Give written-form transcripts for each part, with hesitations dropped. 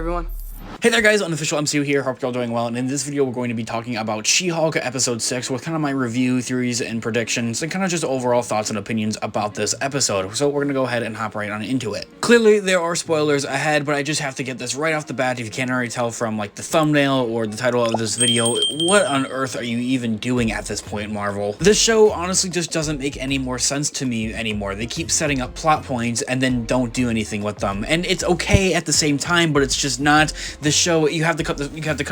everyone. Hey there guys, Unofficial MCU here, hope you're all doing well, and in this video we're going to be talking about She-Hulk Episode 6 with kind of my review, theories, and predictions, and kind of just overall thoughts and opinions about this episode, so we're going to go ahead and hop right on into it. Clearly, there are spoilers ahead, but I just have to get this right off the bat. If you can't already tell from like the thumbnail or the title of this video, what on earth are you even doing at this point, Marvel? This show honestly just doesn't make any more sense to me anymore. They keep setting up plot points and then don't do anything with them, and it's okay at the same time, but it's just not the show. You have to cut a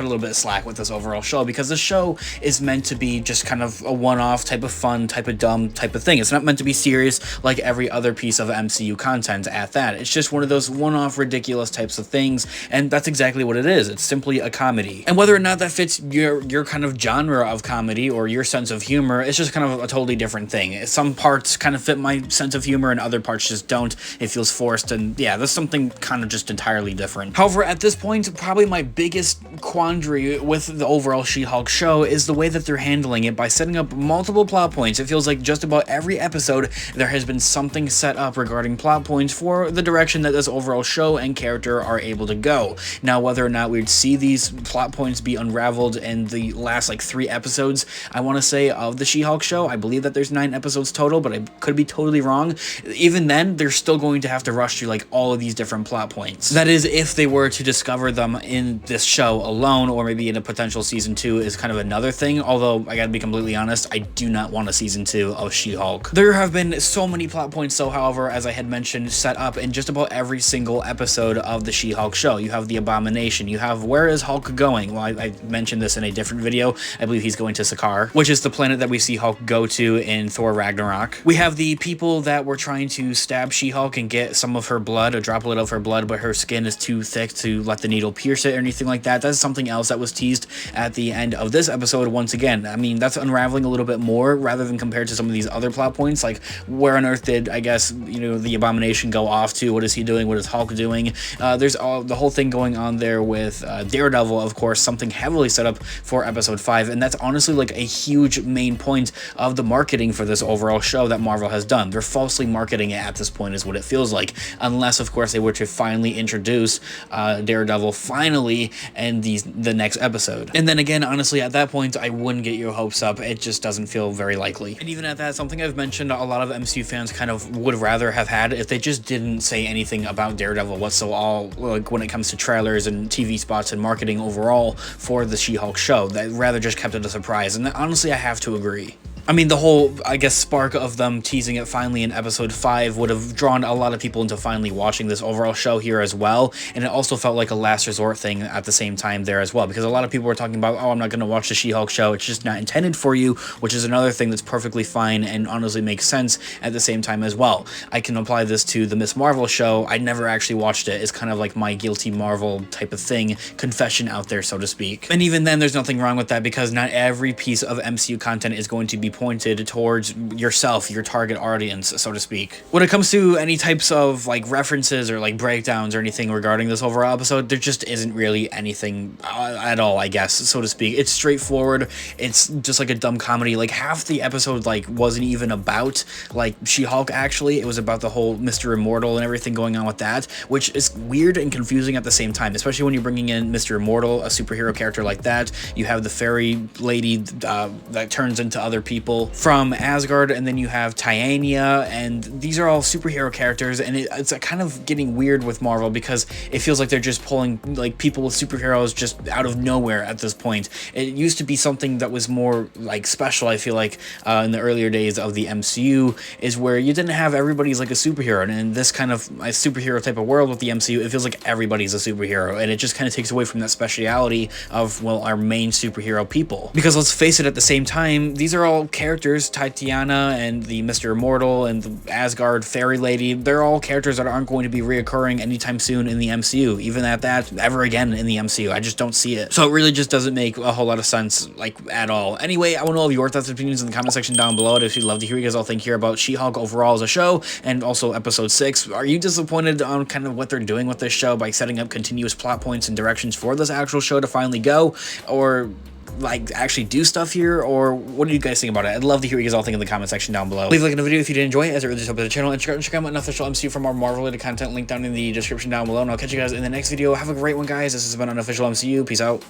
little bit of slack with this overall show, because the show is meant to be just kind of a one-off type of fun, type of dumb type of thing. It's not meant to be serious like every other piece of MCU content at that. It's just one of those one-off ridiculous types of things, and that's exactly what it is. It's simply a comedy. And whether or not that fits your kind of genre of comedy or your sense of humor, it's just kind of a totally different thing. Some parts kind of fit my sense of humor and other parts just don't. It feels forced, and yeah, there's something kind of just entirely different. However, at this point, probably my biggest quandary with the overall She-Hulk show is the way that they're handling it by setting up multiple plot points. It feels like just about every episode there has been something set up regarding plot points for the direction that this overall show and character are able to go. Now, whether or not we'd see these plot points be unraveled in the last like 3 episodes, I want to say, of the She-Hulk show, I believe that there's 9 episodes total, but I could be totally wrong. Even then, they're still going to have to rush through like all of these different plot points. That is, if they were to discover them in this show alone, or maybe in a potential season 2 is kind of another thing, although I gotta be completely honest, I do not want a season 2 of She-Hulk. There have been so many plot points, so however, as I had mentioned, set up in just about every single episode of the She-Hulk show. You have the Abomination, you have where is Hulk going? Well, I mentioned this in a different video. I believe he's going to Sakaar, which is the planet that we see Hulk go to in Thor Ragnarok. We have the people that were trying to stab She-Hulk and get some of her blood, a droplet of her blood, but her skin is too thick to let the needle pierce it or anything like that. That's something else that was teased at the end of this episode once again. I mean, that's unraveling a little bit more rather than compared to some of these other plot points, like where on earth did, I guess, you know, the Abomination go off to? What is he doing? What is Hulk doing? There's the whole thing going on there with Daredevil, of course, something heavily set up for episode 5, and that's honestly like a huge main point of the marketing for this overall show that Marvel has done. They're falsely marketing it at this point is what it feels like, unless of course they were to finally introduce Daredevil finally and the next episode. And then again, honestly, at that point, I wouldn't get your hopes up. It just doesn't feel very likely. And even at that, something I've mentioned a lot of MCU fans kind of would rather have had if they just didn't say anything about Daredevil whatsoever, like when it comes to trailers and TV spots and marketing overall for the She-Hulk show. That rather just kept it a surprise, and honestly, I have to agree. I mean, the whole, I guess, spark of them teasing it finally in episode 5 would have drawn a lot of people into finally watching this overall show here as well, and it also felt like a last resort thing at the same time there as well, because a lot of people were talking about, oh, I'm not going to watch the She-Hulk show, it's just not intended for you, which is another thing that's perfectly fine and honestly makes sense at the same time as well. I can apply this to the Miss Marvel show. I never actually watched it. It's kind of like my guilty Marvel type of thing, confession out there, so to speak. And even then, there's nothing wrong with that, because not every piece of MCU content is going to be pointed towards yourself, your target audience, so to speak. When it comes to any types of like references or like breakdowns or anything regarding this overall episode, there just isn't really anything at all, I guess, so to speak. It's straightforward. It's just like a dumb comedy. Like half the episode like wasn't even about like She-Hulk, actually. It was about the whole Mr. Immortal and everything going on with that, which is weird and confusing at the same time, especially when you're bringing in Mr. Immortal, a superhero character like that. You have the fairy lady that turns into other people from Asgard, and then you have Titania, and these are all superhero characters, and it's kind of getting weird with Marvel, because it feels like they're just pulling like people with superheroes just out of nowhere at this point. It used to be something that was more like special, I feel like, in the earlier days of the MCU, is where you didn't have everybody's like a superhero, and in this kind of a superhero type of world with the MCU, it feels like everybody's a superhero, and it just kind of takes away from that speciality of, well, our main superhero people. Because let's face it, at the same time, these are all characters, Titania and the Mr. Immortal and the Asgard fairy lady, they're all characters that aren't going to be reoccurring anytime soon in the MCU, even at that, ever again in the MCU. I just don't see it. So it really just doesn't make a whole lot of sense, like, at all. Anyway, I want to know your thoughts and opinions in the comment section down below. If you'd love to hear you guys all think here about She-Hulk overall as a show, and also episode 6. Are you disappointed on kind of what they're doing with this show by setting up continuous plot points and directions for this actual show to finally go? Or like actually do stuff here, or what do you guys think about it? I'd love to hear what you guys all think in the comment section down below. Leave a like in the video if you did enjoy it, as it really helps the channel, and check out my Unofficial MCU for more Marvel related content, link down in the description down below, and I'll catch you guys in the next video. Have a great one, guys. This has been Unofficial MCU. Peace out.